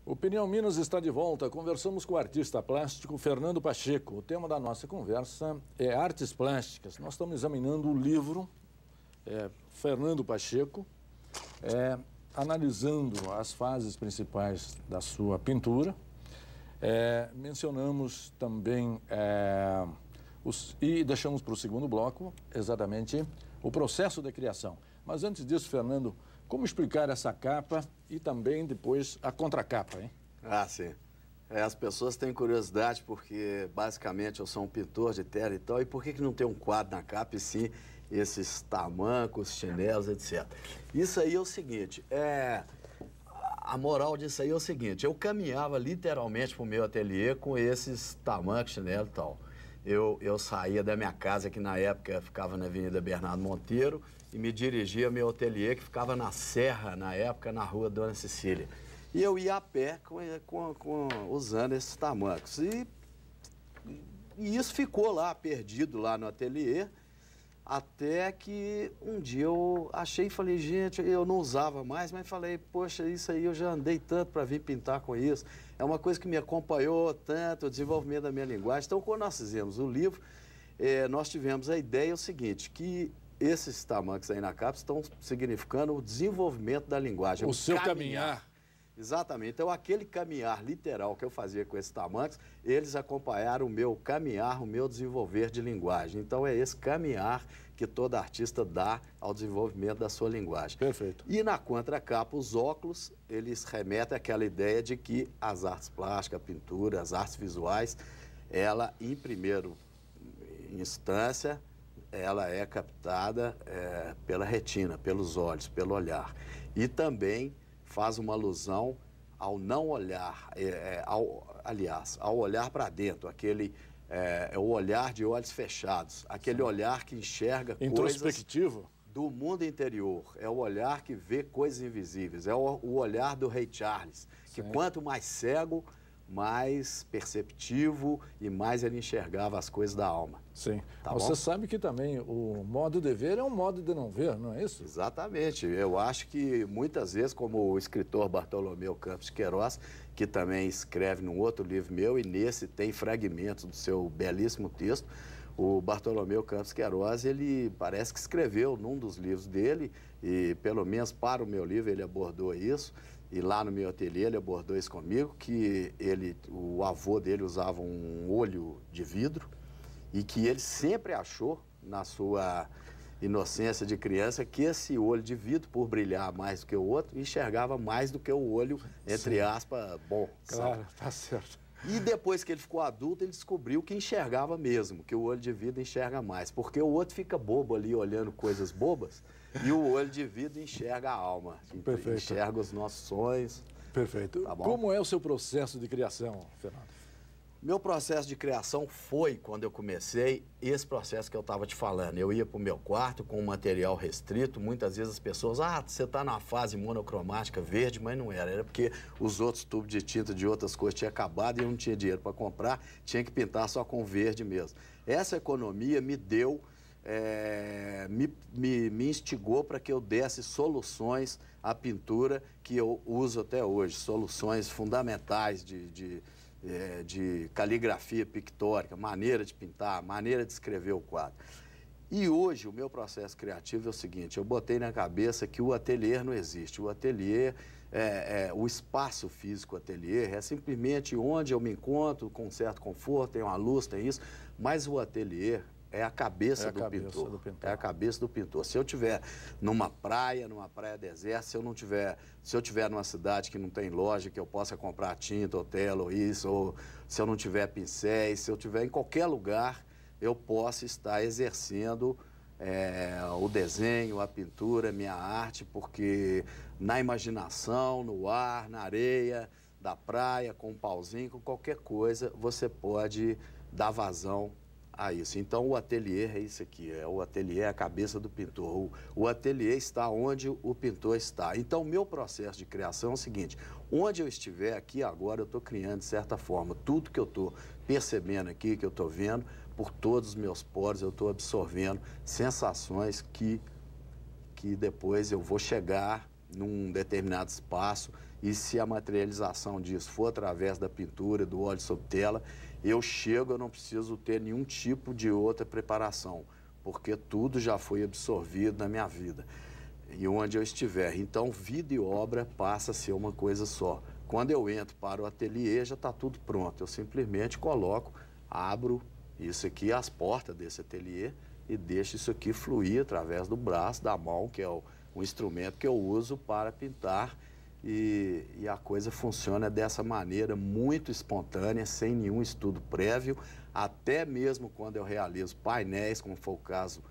Opinião Minas está de volta. Conversamos com o artista plástico Fernando Pacheco. O tema da nossa conversa é artes plásticas. Nós estamos examinando o livro Fernando Pacheco, analisando as fases principais da sua pintura. Mencionamos também e deixamos para o segundo bloco exatamente o processo de criação. Mas antes disso, Fernando, como explicar essa capa e também depois a contracapa, hein? Ah, sim. As pessoas têm curiosidade porque, basicamente, eu sou um pintor de tela e tal, e por que não tem um quadro na capa e sim esses tamancos, chinelos, etc. Isso aí é o seguinte, a moral disso aí é o seguinte, eu caminhava literalmente para o meu ateliê com esses tamancos, chinelos e tal. Eu saía da minha casa, que na época ficava na Avenida Bernardo Monteiro, e me dirigia ao meu ateliê, que ficava na Serra, na época, na Rua Dona Cecília. E eu ia a pé usando esses tamancos. E isso ficou lá, perdido lá no ateliê, até que um dia eu achei e falei, gente, eu não usava mais, mas falei, poxa, isso aí eu já andei tanto para vir pintar com isso. É uma coisa que me acompanhou tanto, o desenvolvimento da minha linguagem. Então, quando nós fizemos o livro, nós tivemos a ideia o seguinte, que esses tamancos aí na capa estão significando o desenvolvimento da linguagem. O seu caminhar. Exatamente. Então, aquele caminhar literal que eu fazia com esses tamancos, eles acompanharam o meu caminhar, o meu desenvolver de linguagem. Então, é esse caminhar que todo artista dá ao desenvolvimento da sua linguagem. Perfeito. E na contracapa, os óculos, eles remetem àquela ideia de que as artes plásticas, a pintura, as artes visuais, ela, em primeira instância, ela é captada pela retina, pelos olhos, pelo olhar. E também faz uma alusão ao não olhar, ao olhar para dentro, o olhar de olhos fechados, aquele olhar que enxerga introspectivo coisas do mundo interior, é o olhar que vê coisas invisíveis, é o olhar do Rei Charles, que quanto mais cego, mais perceptivo e mais ele enxergava as coisas da alma. Sim. Tá Você bom? sabe que também o modo de ver é um modo de não ver, não é isso? Exatamente. Eu acho que muitas vezes, como o escritor Bartolomeu Campos de Queiroz, que também escreve num outro livro meu, e nesse tem fragmentos do seu belíssimo texto, o Bartolomeu Campos de Queiroz, ele parece que escreveu num dos livros dele, e pelo menos para o meu livro ele abordou isso, e lá no meu ateliê ele abordou isso comigo, que o avô dele usava um olho de vidro e que ele sempre achou, na sua inocência de criança, que esse olho de vidro, por brilhar mais do que o outro, enxergava mais do que o olho, entre aspas, bom. Claro, sabe? tá certo. E depois que ele ficou adulto, ele descobriu que enxergava mesmo, que o olho de vidro enxerga mais, porque o outro fica bobo ali olhando coisas bobas, e o olho de vidro enxerga a alma, Perfeito. enxerga os nossos sonhos. Perfeito. Tá bom? Como é o seu processo de criação, Fernando? Meu processo de criação foi, quando eu comecei, esse processo que eu estava te falando. Eu ia para o meu quarto com um material restrito, muitas vezes as pessoas, você está na fase monocromática verde, mas não era. Era porque os outros tubos de tinta de outras cores tinham acabado e eu não tinha dinheiro para comprar, tinha que pintar só com verde mesmo. Essa economia me deu, me instigou para que eu desse soluções à pintura que eu uso até hoje, soluções fundamentais de caligrafia pictórica, maneira de pintar, maneira de escrever o quadro. E hoje o meu processo criativo é o seguinte, eu botei na cabeça que o ateliê não existe. O ateliê, o espaço físico ateliê é simplesmente onde eu me encontro com um certo conforto, tem uma luz, tem isso, mas o ateliê é a cabeça do pintor. É a cabeça do pintor. Se eu estiver numa praia deserta, se eu estiver numa cidade que não tem loja, que eu possa comprar tinta, ou tela, ou isso, ou se eu não tiver pincéis, se eu estiver em qualquer lugar, eu posso estar exercendo o desenho, a pintura, minha arte, porque na imaginação, no ar, na areia, da praia, com um pauzinho, com qualquer coisa, você pode dar vazão a isso. Então, o ateliê é isso aqui, o ateliê é a cabeça do pintor. O ateliê está onde o pintor está. Então, o meu processo de criação é o seguinte, onde eu estiver aqui agora, eu estou criando de certa forma. Tudo que eu estou percebendo aqui, que eu estou vendo, por todos os meus poros, eu estou absorvendo sensações que depois eu vou chegar num determinado espaço e se a materialização disso for através da pintura, do óleo sobre tela, eu não preciso ter nenhum tipo de outra preparação, porque tudo já foi absorvido na minha vida e onde eu estiver. Então, vida e obra passa a ser uma coisa só. Quando eu entro para o ateliê, já está tudo pronto. Eu simplesmente coloco, abro isso aqui, as portas desse ateliê, e deixo isso aqui fluir através do braço, da mão, que é o instrumento que eu uso para pintar. E a coisa funciona dessa maneira, muito espontânea, sem nenhum estudo prévio, até mesmo quando eu realizo painéis, como foi o caso